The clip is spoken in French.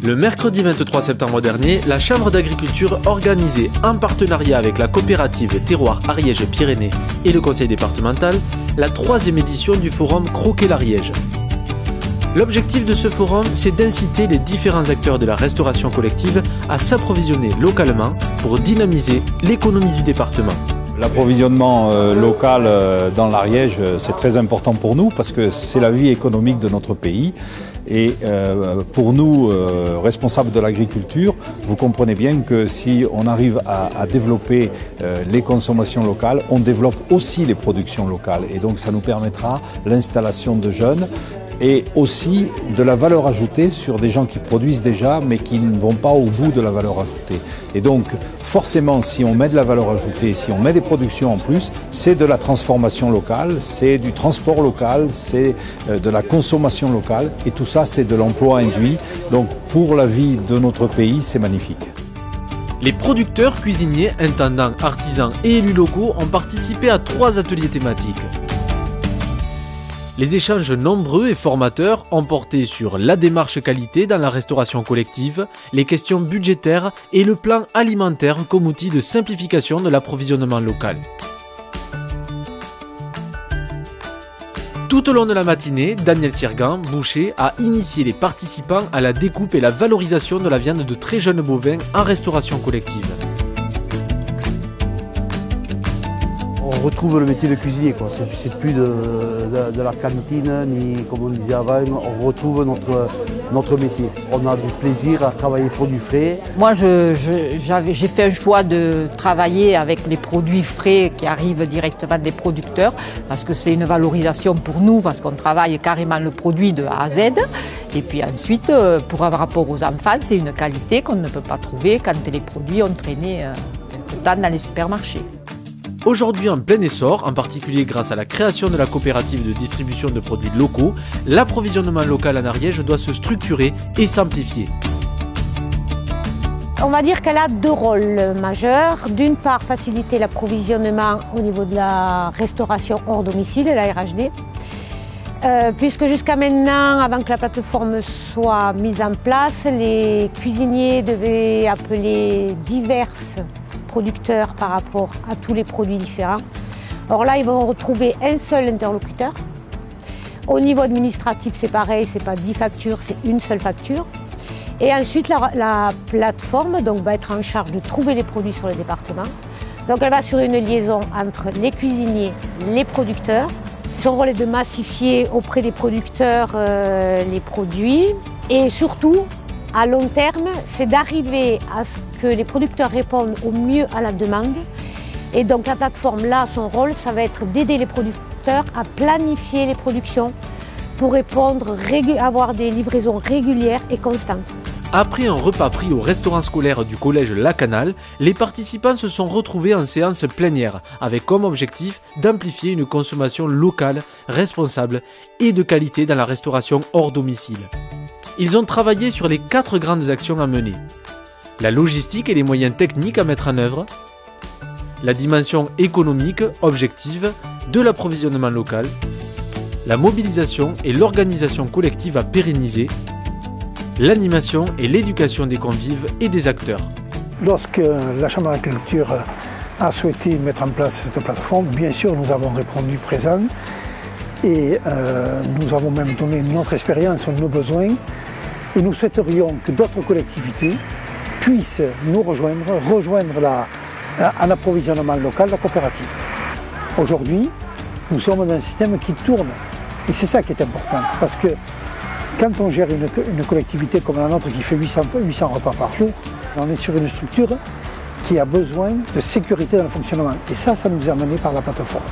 Le mercredi 23 septembre dernier, la Chambre d'agriculture organisait, en partenariat avec la coopérative Terroir Ariège-Pyrénées et le conseil départemental, la 3e édition du forum Croquer l'Ariège. L'objectif de ce forum, c'est d'inciter les différents acteurs de la restauration collective à s'approvisionner localement pour dynamiser l'économie du département. L'approvisionnement local dans l'Ariège, c'est très important pour nous parce que c'est la vie économique de notre pays. Et pour nous, responsables de l'agriculture, vous comprenez bien que si on arrive à développer les consommations locales, on développe aussi les productions locales. Et donc ça nous permettra l'installation de jeunes et aussi de la valeur ajoutée sur des gens qui produisent déjà mais qui ne vont pas au bout de la valeur ajoutée. Et donc forcément, si on met de la valeur ajoutée, si on met des productions en plus, c'est de la transformation locale, c'est du transport local, c'est de la consommation locale et tout ça c'est de l'emploi induit. Donc pour la vie de notre pays, c'est magnifique. Les producteurs, cuisiniers, intendants, artisans et élus locaux ont participé à 3 ateliers thématiques. Les échanges nombreux et formateurs ont porté sur la démarche qualité dans la restauration collective, les questions budgétaires et le plan alimentaire comme outil de simplification de l'approvisionnement local. Tout au long de la matinée, Daniel Sirgan, boucher, a initié les participants à la découpe et la valorisation de la viande de très jeunes bovins en restauration collective. On retrouve le métier de cuisinier, quoi. C'est plus de la cantine, ni comme on disait avant, on retrouve notre métier. On a du plaisir à travailler produits frais. Moi, j'ai fait un choix de travailler avec les produits frais qui arrivent directement des producteurs, parce que c'est une valorisation pour nous, parce qu'on travaille carrément le produit de A à Z. Et puis ensuite, pour rapport aux enfants, c'est une qualité qu'on ne peut pas trouver quand les produits ont traîné quelque temps dans les supermarchés. Aujourd'hui en plein essor, en particulier grâce à la création de la coopérative de distribution de produits locaux, l'approvisionnement local en Ariège doit se structurer et s'amplifier. On va dire qu'elle a 2 rôles majeurs. D'une part, faciliter l'approvisionnement au niveau de la restauration hors domicile, la RHD. Puisque jusqu'à maintenant, avant que la plateforme soit mise en place, les cuisiniers devaient appeler diverses producteurs par rapport à tous les produits différents. Or là, ils vont retrouver un seul interlocuteur. Au niveau administratif, c'est pareil, c'est pas 10 factures, c'est une seule facture. Et ensuite, la plateforme donc, va être en charge de trouver les produits sur le département. Donc elle va assurer une liaison entre les cuisiniers, les producteurs. Son rôle est de massifier auprès des producteurs les produits et surtout, à long terme, c'est d'arriver à ce que les producteurs répondent au mieux à la demande. Et donc la plateforme, là, son rôle, ça va être d'aider les producteurs à planifier les productions pour répondre, avoir des livraisons régulières et constantes. Après un repas pris au restaurant scolaire du collège Lacanal, les participants se sont retrouvés en séance plénière avec comme objectif d'amplifier une consommation locale, responsable et de qualité dans la restauration hors domicile. Ils ont travaillé sur les 4 grandes actions à mener. La logistique et les moyens techniques à mettre en œuvre, la dimension économique, objective, de l'approvisionnement local, la mobilisation et l'organisation collective à pérenniser, l'animation et l'éducation des convives et des acteurs. Lorsque la Chambre d'agriculture a souhaité mettre en place cette plateforme, bien sûr nous avons répondu présent et nous avons même donné notre expérience, nos besoins et nous souhaiterions que d'autres collectivités puissent nous rejoindre un approvisionnement local, la coopérative. Aujourd'hui, nous sommes dans un système qui tourne et c'est ça qui est important parce que quand on gère une collectivité comme la nôtre qui fait 800 repas par jour, on est sur une structure qui a besoin de sécurité dans le fonctionnement. Et ça nous est amené par la plateforme.